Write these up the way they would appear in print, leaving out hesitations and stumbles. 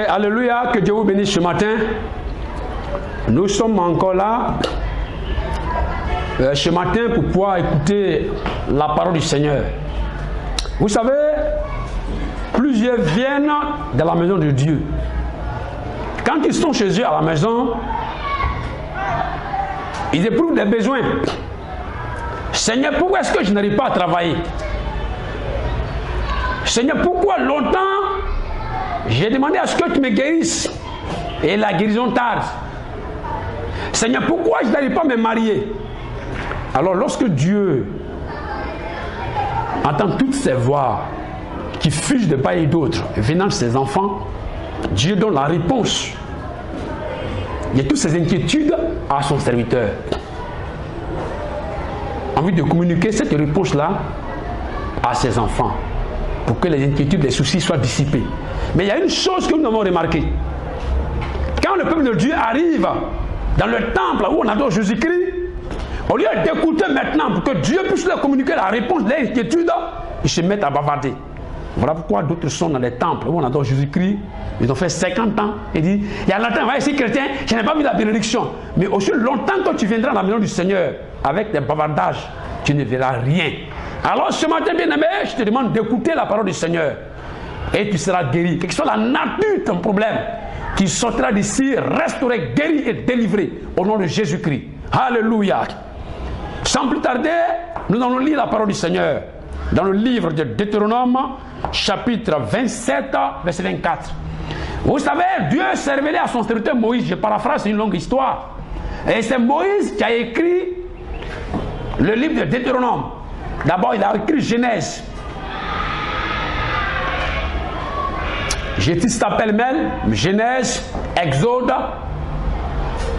Alléluia, que Dieu vous bénisse ce matin. Nous sommes encore là ce matin pour pouvoir écouter la parole du Seigneur. Vous savez, plusieurs viennent dans la maison de Dieu. Quand ils sont chez eux à la maison, ils éprouvent des besoins. Seigneur, pourquoi est-ce que je n'arrive pas à travailler? Seigneur, pourquoi longtemps j'ai demandé à ce que tu me guérisses et la guérison tarde? Seigneur, pourquoi je n'arrive pas à me marier? Alors lorsque Dieu entend toutes ces voix qui fugent de part et d'autre venant de ses enfants, Dieu donne la réponse. Il y a toutes ces inquiétudes à son serviteur. Envie de communiquer cette réponse-là à ses enfants pour que les inquiétudes, les soucis soient dissipés. Mais il y a une chose que nous avons remarqué. Quand le peuple de Dieu arrive dans le temple où on adore Jésus-Christ, au lieu d'écouter maintenant pour que Dieu puisse leur communiquer la réponse de leurs inquiétudes, ils se mettent à bavarder. Voilà pourquoi d'autres sont dans les temples où on adore Jésus-Christ. Ils ont fait 50 ans et disent, il y a longtemps, va ici chrétien, je n'ai pas vu la bénédiction. Mais aussi longtemps que tu viendras à la maison du Seigneur avec des bavardages, tu ne verras rien. Alors ce matin, bien-aimé, je te demande d'écouter la parole du Seigneur. Et tu seras guéri. Quelle que soit la nature de ton problème, tu sortiras d'ici restauré, guéri et délivré au nom de Jésus-Christ. Alléluia. Sans plus tarder, nous allons lire la parole du Seigneur dans le livre de Deutéronome, chapitre 27, verset 24. Vous savez, Dieu s'est révélé à son serviteur Moïse. Je paraphrase, c'est une longue histoire. Et c'est Moïse qui a écrit le livre de Deutéronome. D'abord, il a écrit Genèse. J'ai dit ça pêle-mêle, Genèse, Exode,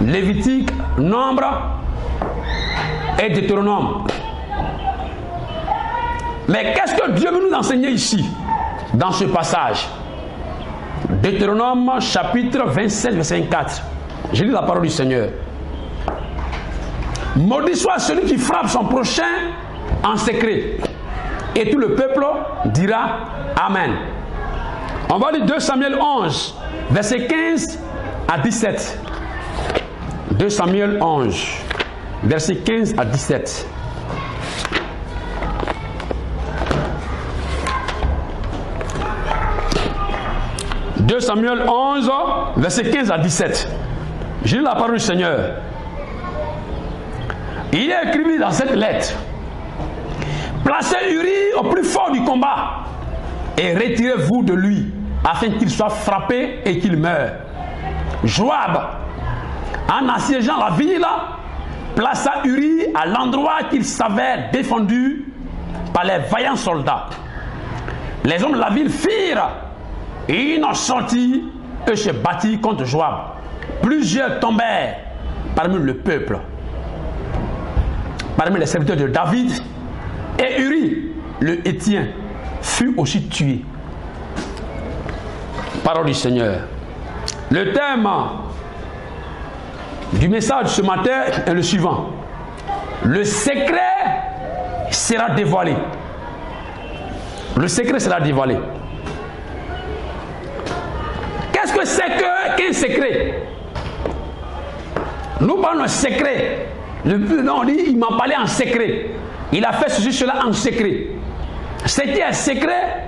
Lévitique, Nombre et Deutéronome. Mais qu'est-ce que Dieu veut nous enseigner ici, dans ce passage? Deutéronome, chapitre 27, verset 4. Je lis la parole du Seigneur. Maudit soit celui qui frappe son prochain en secret. Et tout le peuple dira Amen. On va lire 2 Samuel 11, verset 15 à 17. 2 Samuel 11, verset 15 à 17. « 2 Samuel 11, verset 15 à 17. J'ai lu la parole du Seigneur. Il est écrit dans cette lettre: placez Uri au plus fort du combat et retirez-vous de lui, afin qu'il soit frappé et qu'il meure. Joab, en assiégeant la ville, plaça Uri à l'endroit qu'il savait défendu par les vaillants soldats. Les hommes de la ville firent une sortie et se battirent contre Joab. Plusieurs tombèrent parmi le peuple, parmi les serviteurs de David, et Uri, le Héthien, fut aussi tué. Parole du Seigneur. Le thème du message ce matin est le suivant: le secret sera dévoilé. Le secret sera dévoilé. Qu'est-ce que c'est qu'un secret? Nous parlons d'un secret. On dit, il m'a parlé en secret. Il a fait ceci, cela en secret. Ce qui est secret,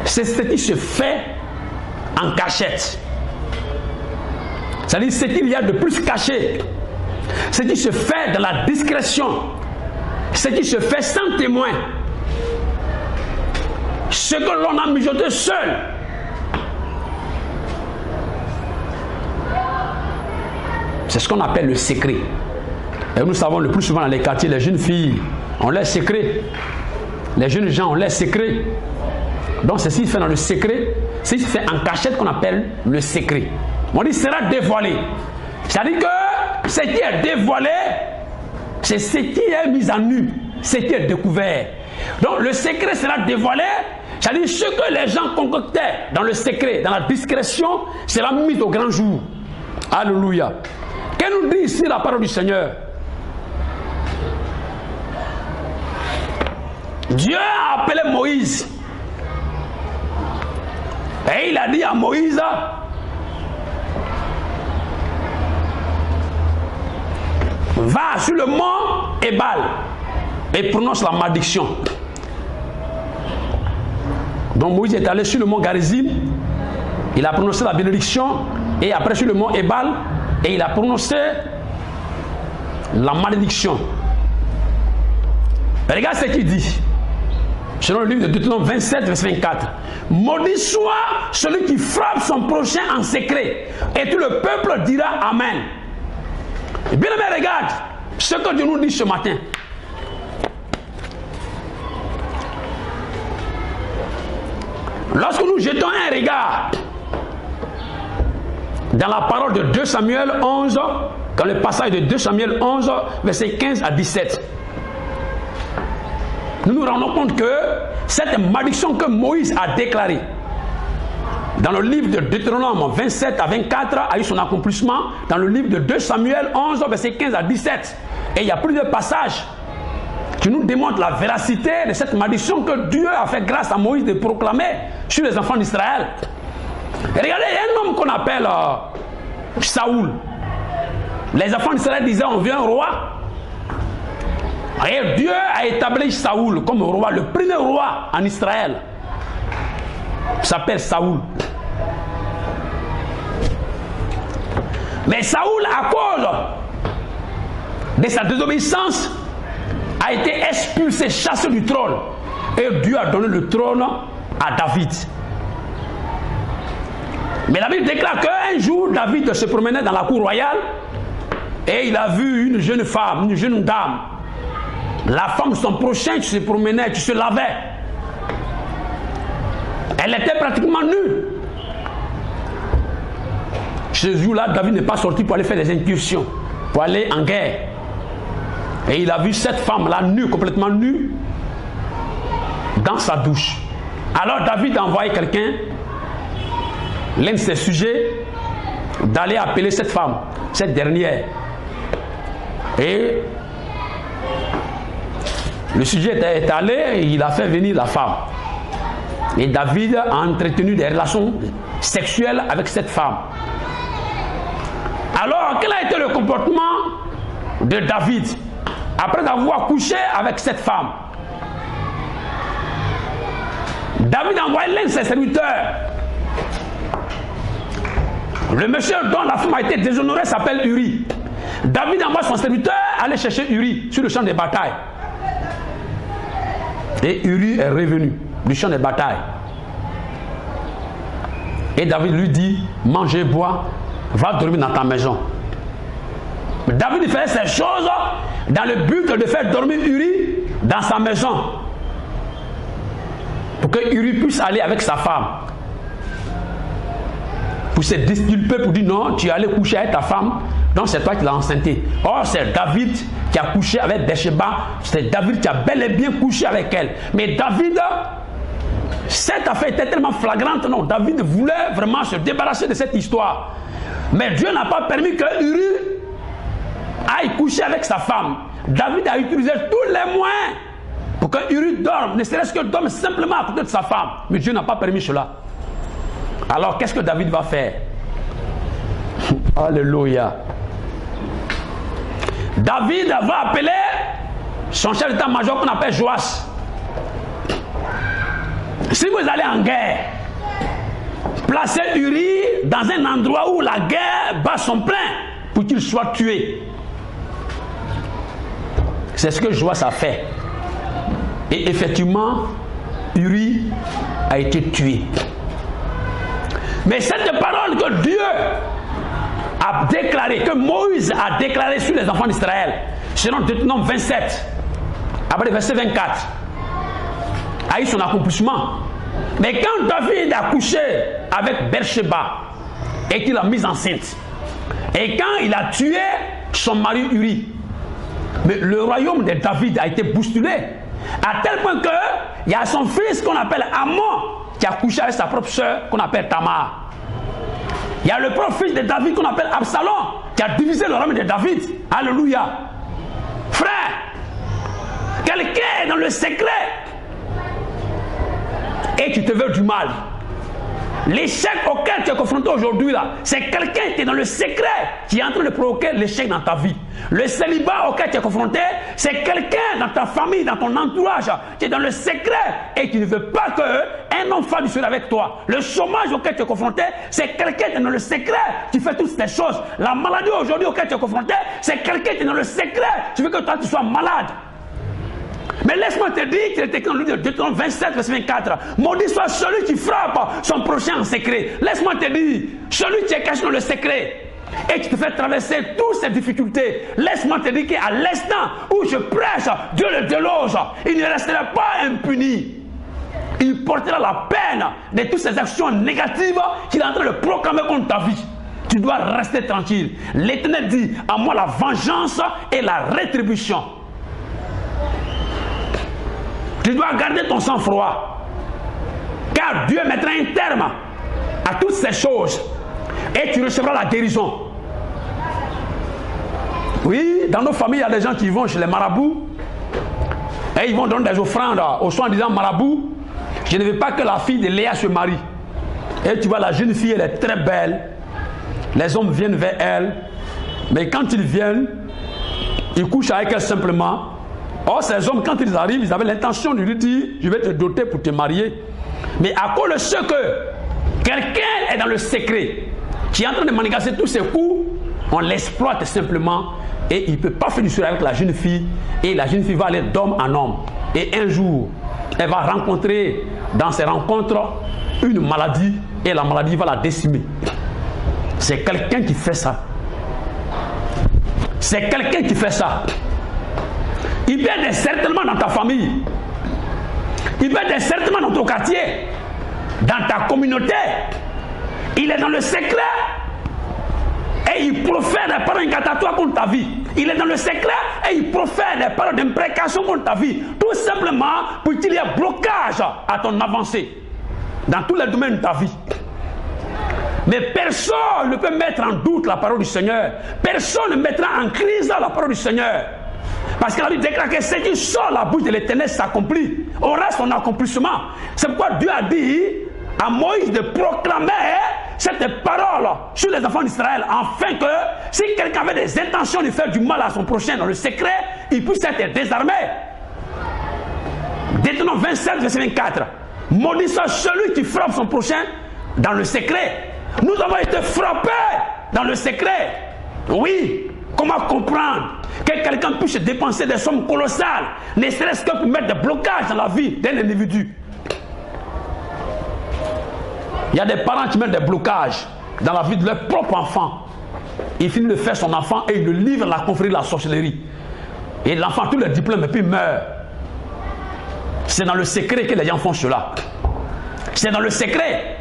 c'est ce qui se fait en cachette. C'est-à-dire ce qu'il y a de plus caché. Ce qui se fait dans la discrétion. Ce qui se fait sans témoin. Ce que l'on a mijoté seul. C'est ce qu'on appelle le secret. Et nous savons le plus souvent dans les quartiers, les jeunes filles ont leurs secrets. Les jeunes gens ont leurs secrets. Donc c'est ce qui se fait dans le secret, c'est ce qui se fait en cachette qu'on appelle le secret. On dit sera dévoilé. C'est-à-dire que ce qui est dévoilé, c'est ce qui est mis en nu, ce qui est découvert. Donc le secret sera dévoilé, c'est-à-dire ce que les gens concoctaient dans le secret, dans la discrétion, sera mis au grand jour. Alléluia. Que nous dit ici la parole du Seigneur. Dieu a appelé Moïse. Et il a dit à Moïse, va sur le mont Ebal et prononce la malédiction. Donc Moïse est allé sur le mont Garizim, il a prononcé la bénédiction, et après sur le mont Ebal, et il a prononcé la malédiction. Regarde ce qu'il dit. Selon le livre de Deutéronome 27, verset 24. Maudit soit celui qui frappe son prochain en secret. Et tout le peuple dira Amen. Bien aimé, regarde ce que Dieu nous dit ce matin. Lorsque nous jetons un regard dans la parole de 2 Samuel 11, dans le passage de 2 Samuel 11, verset 15 à 17, nous nous rendons compte que cette malédiction que Moïse a déclarée dans le livre de Deutéronome 27 à 24 a eu son accomplissement dans le livre de 2 Samuel 11, verset 15 à 17. Et il y a plusieurs passages qui nous démontrent la véracité de cette malédiction que Dieu a fait grâce à Moïse de proclamer sur les enfants d'Israël. Et regardez, il y a un homme qu'on appelle Saoul. Les enfants d'Israël disaient on veut un roi. Et Dieu a établi Saoul comme roi, le premier roi en Israël. Il s'appelle Saoul. Mais Saoul, à cause de sa désobéissance, a été expulsé, chassé du trône. Et Dieu a donné le trône à David. Mais la Bible déclare qu'un jour, David se promenait dans la cour royale et il a vu une jeune femme, une jeune dame. La femme de son prochain qui se promenait, qui se lavait. Elle était pratiquement nue. Ce jour-là, David n'est pas sorti pour aller faire des incursions, pour aller en guerre. Et il a vu cette femme-là nue, complètement nue, dans sa douche. Alors David a envoyé quelqu'un, l'un de ses sujets, d'aller appeler cette femme, cette dernière. Et le sujet est allé et il a fait venir la femme. Et David a entretenu des relations sexuelles avec cette femme. Alors, quel a été le comportement de David après avoir couché avec cette femme? David a envoyé l'un de ses serviteurs. Le monsieur dont la femme a été déshonorée s'appelle Uri. David envoie son serviteur aller chercher Uri sur le champ de bataille. Et Uri est revenu du champ de bataille. Et David lui dit, mange et bois, va dormir dans ta maison. David faisait ces choses dans le but de faire dormir Uri dans sa maison. Pour que Uri puisse aller avec sa femme. Pour se disculper, pour dire non, tu es allé coucher avec ta femme, donc c'est toi qui l'as enceinté. Or, c'est David qui a couché avec Bathsheba, c'est David qui a bel et bien couché avec elle. Mais David, cette affaire était tellement flagrante, non, David voulait vraiment se débarrasser de cette histoire. Mais Dieu n'a pas permis que Uri aille coucher avec sa femme. David a utilisé tous les moyens pour que Uri dorme, ne serait-ce que dorme simplement à côté de sa femme. Mais Dieu n'a pas permis cela. Alors, qu'est-ce que David va faire? Alléluia. David va appeler son chef d'état-major qu'on appelle Joas. Si vous allez en guerre, placez Uri dans un endroit où la guerre bat son plein pour qu'il soit tué. C'est ce que Joas a fait. Et effectivement, Uri a été tué. Mais cette parole que Dieu a déclarée, que Moïse a déclarée sur les enfants d'Israël, selon Deutéronome 27, après le verset 24, a eu son accomplissement. Mais quand David a couché avec Bathsheba et qu'il l'a mise enceinte, et quand il a tué son mari Uri, mais le royaume de David a été bousculé, à tel point qu'il y a son fils qu'on appelle Amon qui a couché avec sa propre soeur qu'on appelle Tamar. Il y a le propre fils de David qu'on appelle Absalom qui a divisé le royaume de David. Alléluia. Frère, quelqu'un est dans le secret et tu te veux du mal. L'échec auquel tu es confronté aujourd'hui, c'est quelqu'un qui est dans le secret qui est en train de provoquer l'échec dans ta vie. Le célibat auquel tu es confronté, c'est quelqu'un dans ta famille, dans ton entourage, qui est dans le secret et qui ne veut pas qu'un homme fasse du seul avec toi. Le chômage auquel tu es confronté, c'est quelqu'un qui est dans le secret qui fait toutes ces choses. La maladie aujourd'hui auquel tu es confronté, c'est quelqu'un qui est dans le secret. Tu veux que toi tu sois malade. Mais laisse-moi te dire qu'il est écrit dans le livre de Deutéronome 27, verset 24. Maudit soit celui qui frappe son prochain en secret. Laisse-moi te dire, celui qui est caché dans le secret et qui te fait traverser toutes ces difficultés. Laisse-moi te dire qu'à l'instant où je prêche, Dieu le déloge. Il ne restera pas impuni. Il portera la peine de toutes ces actions négatives qu'il est en train de proclamer contre ta vie. Tu dois rester tranquille. L'Éternel dit, à moi la vengeance et la rétribution. Tu dois garder ton sang-froid. Car Dieu mettra un terme à toutes ces choses. Et tu recevras la guérison. Oui, dans nos familles, il y a des gens qui vont chez les marabouts. Et ils vont donner des offrandes au soin en disant, marabout, je ne veux pas que la fille de Léa se marie. Et tu vois, la jeune fille, elle est très belle. Les hommes viennent vers elle. Mais quand ils viennent, ils couchent avec elle simplement. Or, ces hommes, quand ils arrivent, ils avaient l'intention de lui dire, je vais te doter pour te marier. Mais à cause de ce que quelqu'un est dans le secret, qui est en train de manigancer tous ses coups, on l'exploite simplement et il ne peut pas faire du seul avec la jeune fille. Et la jeune fille va aller d'homme en homme. Et un jour, elle va rencontrer dans ses rencontres une maladie et la maladie va la décimer. C'est quelqu'un qui fait ça. C'est quelqu'un qui fait ça. Il peut être certainement dans ta famille. Il peut être certainement dans ton quartier. Dans ta communauté. Il est dans le secret. Et il profère des paroles incantatoires contre ta vie. Il est dans le secret et il profère des paroles d'imprécation contre ta vie. Tout simplement pour qu'il y ait blocage à ton avancée. Dans tous les domaines de ta vie. Mais personne ne peut mettre en doute la parole du Seigneur. Personne ne mettra en crise la parole du Seigneur. Parce que la Bible déclare que ce qui sort la bouche de l'Éternel s'accomplit. Aura son accomplissement. C'est pourquoi Dieu a dit à Moïse de proclamer cette parole sur les enfants d'Israël, afin que si quelqu'un avait des intentions de faire du mal à son prochain dans le secret, il puisse être désarmé. Deutéronome 27, verset 24. Maudit soit celui qui frappe son prochain dans le secret. Nous avons été frappés dans le secret. Oui. Comment comprendre que quelqu'un puisse dépenser des sommes colossales, ne serait-ce que pour mettre des blocages dans la vie d'un individu? Il y a des parents qui mettent des blocages dans la vie de leur propre enfant. Il finit de faire son enfant et il le livre à la confrérie de la sorcellerie. Et l'enfant a tous les diplômes et puis il meurt. C'est dans le secret que les gens font cela. C'est dans le secret.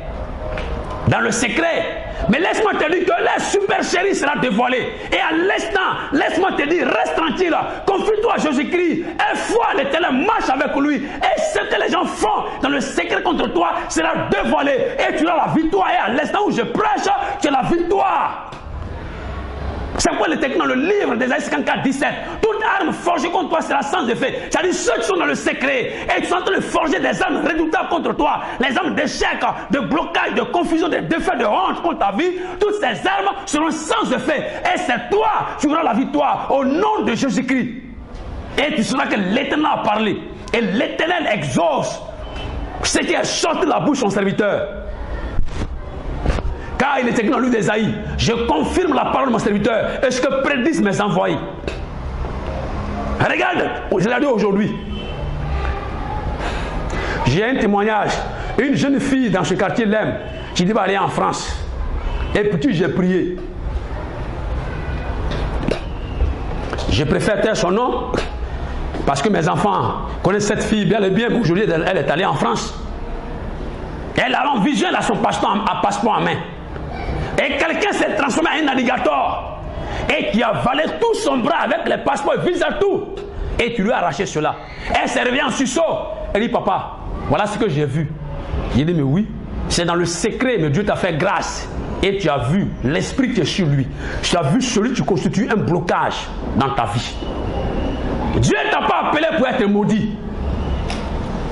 Dans le secret. Mais laisse-moi te dire que la supercherie sera dévoilée. Et à l'instant, laisse-moi te dire, reste tranquille. Confie-toi à Jésus-Christ. Et foi l'Éternel, marche avec lui. Et ce que les gens font dans le secret contre toi sera dévoilé. Et tu auras la victoire. Et à l'instant où je prêche, tu as la victoire. C'est pourquoi il est écrit dans le livre d'Ésaïe 54, 17. Toute arme forgée contre toi sera sans effet. C'est-à-dire ceux qui sont dans le secret et qui sont en train de forger des armes redoutables contre toi, les armes d'échec, de blocage, de confusion, de défaits, de honte contre ta vie, toutes ces armes seront sans effet. Et c'est toi qui auras la victoire au nom de Jésus-Christ. Et tu sauras que l'Éternel a parlé. Et l'Éternel exauce ce qui est sorti de la bouche de son serviteur. Car il est écrit dans le livre d'Ésaïe, je confirme la parole de mon serviteur et ce que prédisent mes envoyés. Regarde, je l'ai dit aujourd'hui. J'ai un témoignage. Une jeune fille dans ce quartier l'aime. Qui dit va aller en France. Et puis j'ai prié. Je préfère taire son nom parce que mes enfants connaissent cette fille bien et bien. Aujourd'hui, elle est allée en France. Elle a en vision, elle a son passeport en main. Et quelqu'un s'est transformé en un alligator et qui a avalé tout son bras avec les passeports, visa tout. Et tu lui as arraché cela. Elle s'est réveillée en sursaut. Elle dit, papa, voilà ce que j'ai vu. J'ai dit, mais oui, c'est dans le secret, mais Dieu t'a fait grâce. et tu as vu l'esprit qui est sur lui. Tu as vu celui qui constitue un blocage dans ta vie. Dieu ne t'a pas appelé pour être maudit.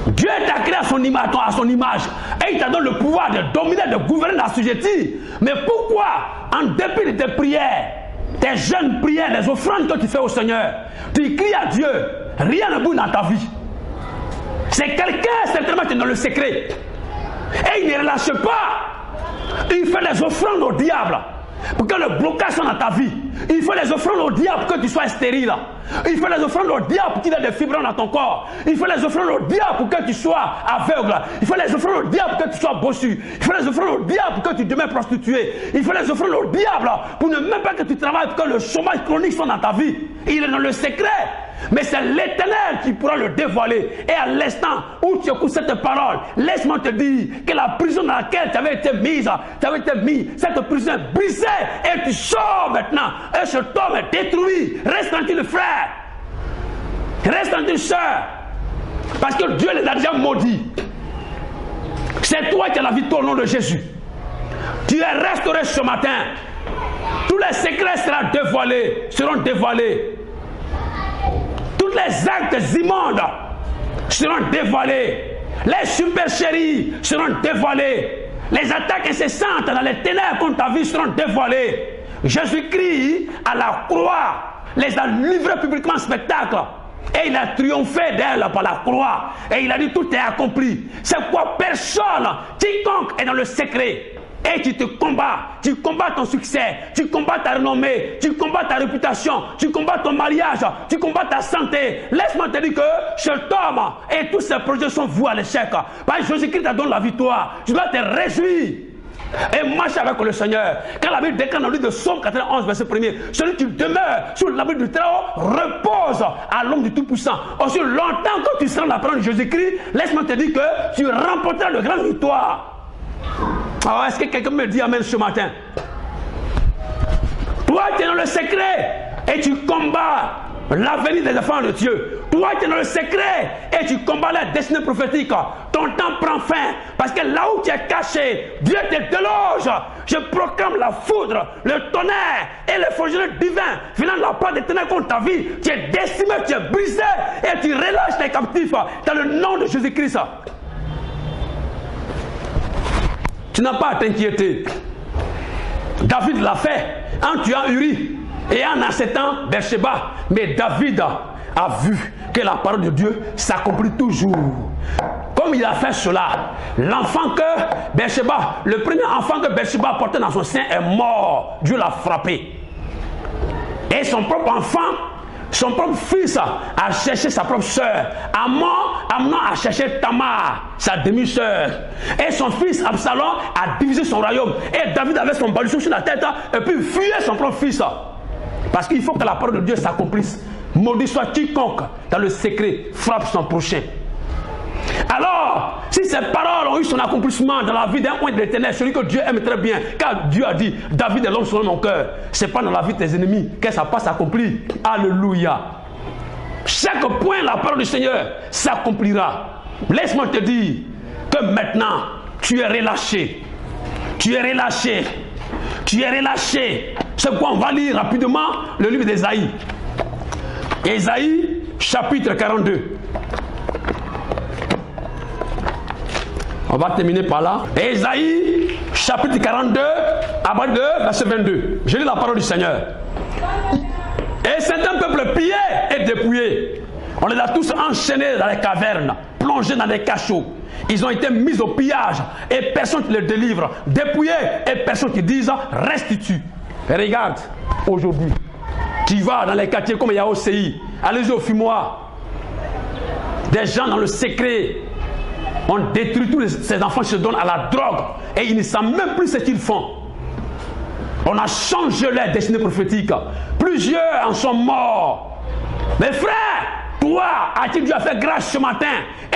Dieu t'a créé à son image et il t'a donné le pouvoir de dominer, de gouverner, d'assujettir. Mais pourquoi, en dépit de tes prières, tes jeunes prières, les offrandes que tu fais au Seigneur, tu cries à Dieu, rien ne bouge dans ta vie? C'est quelqu'un certainement qui est dans le secret. Et il ne relâche pas. Il fait les offrandes au diable pour que le blocage soit dans ta vie. Il fait les offrandes au diable pour que tu sois stérile. Il fait les offrandes au diable pour qu'il y ait des fibres dans ton corps. Il fait les offrandes au diable pour que tu sois aveugle. Il fait les offrandes au diable pour que tu sois bossu. Il fait les offrandes au diable pour que tu demeures prostitué. Il fait les offrandes au diable pour ne même pas que tu travailles, pour que le chômage chronique soit dans ta vie. Il est dans le secret. Mais c'est l'Éternel qui pourra le dévoiler. Et à l'instant où tu écoutes cette parole, laisse-moi te dire que la prison dans laquelle tu avais été mise, cette prison est brisée et tu sors maintenant. Et ce homme est détruit. Reste tranquille, frère. Reste tranquille, soeur. Parce que Dieu les a déjà maudits. C'est toi qui as la victoire au nom de Jésus. Tu es restauré ce matin. Tous les secrets seront dévoilés. Tous les actes immondes seront dévoilés. Les supercheries seront dévoilées. Les attaques incessantes dans les ténèbres contre ta vie seront dévoilées. Jésus-Christ à la croix les a livrés publiquement en spectacle. Et il a triomphé d'elle par la croix. Et il a dit tout est accompli. C'est quoi personne, quiconque est dans le secret. Et tu te combats, tu combats ton succès, tu combats ta renommée, tu combats ta réputation, tu combats ton mariage, tu combats ta santé. Laisse-moi te dire que cet homme et tous ses projets sont voués à l'échec. Parce que Jésus-Christ t'a donné la victoire. Tu dois te réjouir et marcher avec le Seigneur. Quand la Bible déclare dans le livre de Psaume 91, verset 1er, celui qui demeure sous l'abri du Très-Haut repose à l'ombre du Tout-Puissant. Aussi longtemps que tu seras dans la parole de Jésus-Christ, laisse-moi te dire que tu remporteras de grandes victoires. Alors, est-ce que quelqu'un me dit amen ce matin? Toi, tu es dans le secret et tu combats l'avenir des enfants de Dieu. Toi, tu es dans le secret et tu combats la destinée prophétique. Ton temps prend fin parce que là où tu es caché, Dieu te déloge. Je proclame la foudre, le tonnerre et le fourgonneux divin venant de la part des ténèbres contre ta vie. Tu es décimé, tu es brisé et tu relâches tes captifs dans le nom de Jésus-Christ. Tu n'as pas à t'inquiéter. David l'a fait en tuant Uri et en acceptant Bathsheba. Mais David a vu que la parole de Dieu s'accomplit toujours. Comme il a fait cela, l'enfant que Bathsheba, le premier enfant que Bathsheba portait dans son sein est mort. Dieu l'a frappé. Et son propre enfant, son propre fils a cherché sa propre sœur. Amnon a cherché Tamar, sa demi-sœur. Et son fils Absalom a divisé son royaume. Et David avait son baluchon sur la tête et puis fuyait son propre fils. Parce qu'il faut que la parole de Dieu s'accomplisse. Maudit soit quiconque dans le secret frappe son prochain. Alors, si ces paroles ont eu son accomplissement dans la vie d'un point de l'Éternel, celui que Dieu aime très bien, car Dieu a dit, David est l'homme selon mon cœur, c'est pas dans la vie de tes ennemis que ça passe accompli. Alléluia. Chaque point, la parole du Seigneur s'accomplira. Laisse-moi te dire que maintenant, tu es relâché. Tu es relâché. Tu es relâché. C'est quoi? On va lire rapidement le livre d'Ésaïe. Ésaïe, chapitre 42. On va terminer par là. Ésaïe, chapitre 42, à partir de verset 22. Je lis la parole du Seigneur. Et c'est un peuple pillé et dépouillé. On les a tous enchaînés dans les cavernes, plongés dans des cachots. Ils ont été mis au pillage et personne qui les délivre. Dépouillés et personne qui dise restitue. Et regarde, aujourd'hui, tu vas dans les quartiers comme il y a au CI. Allez-y au fumoir. Des gens dans le secret. On détruit tous ces enfants qui se donnent à la drogue et ils ne savent même plus ce qu'ils font. On a changé leur destinée prophétique. Plusieurs en sont morts. Mais frère, toi, à qui Dieu a fait grâce ce matin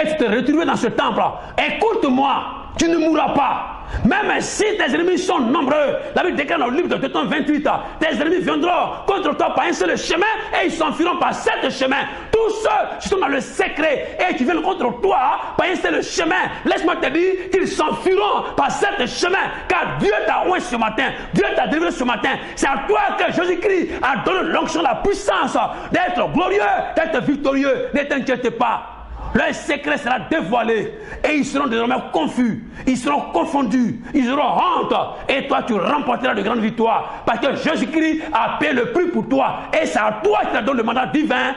et tu te retrouves dans ce temple, écoute-moi, tu ne mourras pas. Même si tes ennemis sont nombreux, la Bible déclare dans le livre de Deutéronome 28, tes ennemis viendront contre toi par un seul chemin et ils s'enfuiront par 7 chemins. Tous ceux qui sont dans le secret et qui viennent contre toi par un seul chemin, laisse-moi te dire qu'ils s'enfuiront par 7 chemins, car Dieu t'a oint ce matin, Dieu t'a délivré ce matin. C'est à toi que Jésus-Christ a donné l'onction, la puissance d'être glorieux, d'être victorieux. Ne t'inquiète pas. Leur secret sera dévoilé et ils seront désormais confus, ils seront confondus, ils auront honte et toi tu remporteras de grandes victoires parce que Jésus-Christ a payé le prix pour toi et c'est à toi qui te donne le mandat divin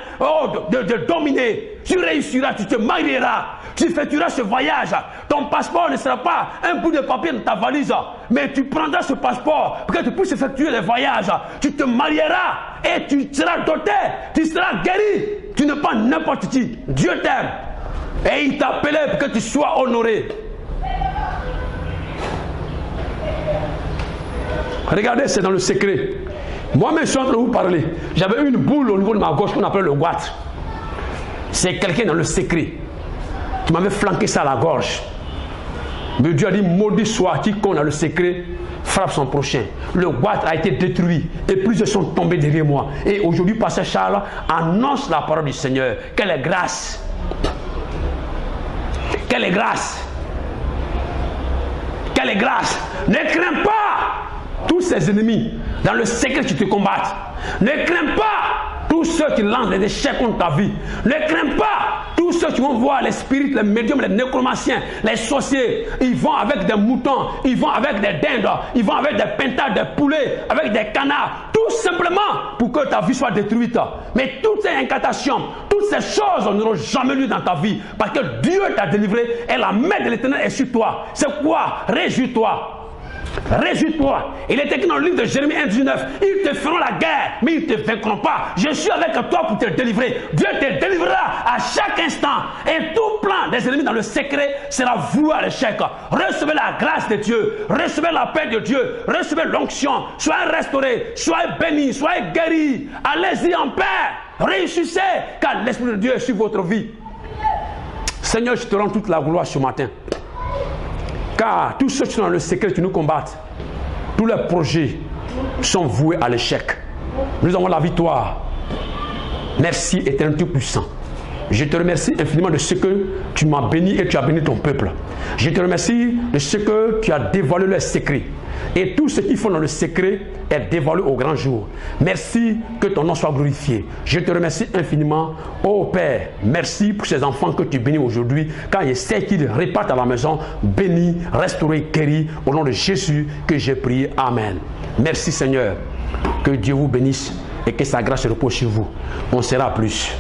de dominer. Tu réussiras, tu te marieras, tu effectueras ce voyage. Ton passeport ne sera pas un bout de papier dans ta valise, mais tu prendras ce passeport pour que tu puisses effectuer les voyages. Tu te marieras et tu seras doté, tu seras guéri. Tu n'es pas n'importe qui. Dieu t'aime et il t'a appelé pour que tu sois honoré. Regardez, c'est dans le secret. Moi-même, je suis en train de vous parler. J'avais une boule au niveau de ma gauche qu'on appelle le goitre. C'est quelqu'un dans le secret qui m'avait flanqué ça à la gorge. Mais Dieu a dit, maudit soit quiconque dans le secret frappe son prochain. Le goitre a été détruit et plusieurs sont tombés derrière moi. Et aujourd'hui, Pasteur Charles annonce la parole du Seigneur. Quelle est grâce! Quelle est grâce! Quelle est grâce! Ne crains pas tous ces ennemis dans le secret qui te combattent. Ne crains pas tous ceux qui lancent des échecs contre ta vie. Ne crains pas tous ceux qui vont voir les spirites, les médiums, les nécromanciens, les sorciers. Ils vont avec des moutons, ils vont avec des dindes, ils vont avec des pintades, des poulets, avec des canards. Tout simplement pour que ta vie soit détruite. Mais toutes ces incantations, toutes ces choses n'auront jamais lieu dans ta vie. Parce que Dieu t'a délivré et la main de l'Éternel est sur toi. C'est quoi? Réjouis-toi. Réjouis-toi. Il est écrit dans le livre de Jérémie 1:19. Ils te feront la guerre, mais ils ne te vaincront pas. Je suis avec toi pour te délivrer. Dieu te délivrera à chaque instant. Et tout plan des ennemis dans le secret sera voué à l'échec. Recevez la grâce de Dieu. Recevez la paix de Dieu. Recevez l'onction. Soyez restaurés. Soyez bénis. Soyez guéris. Allez-y en paix. Réussissez, car l'Esprit de Dieu est sur votre vie. Seigneur, je te rends toute la gloire ce matin. Car tous ceux qui sont dans le secret qui nous combattent, tous leurs projets sont voués à l'échec. Nous avons la victoire. Merci, Éternel Tout-Puissant. Je te remercie infiniment de ce que tu m'as béni et tu as béni ton peuple. Je te remercie de ce que tu as dévoilé leurs secrets. Et tout ce qu'ils font dans le secret est dévoilé au grand jour. Merci, que ton nom soit glorifié. Je te remercie infiniment, ô Père. Merci pour ces enfants que tu bénis aujourd'hui. Quand ils sais qu'ils repartent à la maison, bénis, restaurés, guéris. Au nom de Jésus que j'ai prié. Amen. Merci Seigneur. Que Dieu vous bénisse et que sa grâce repose sur vous. On sera plus.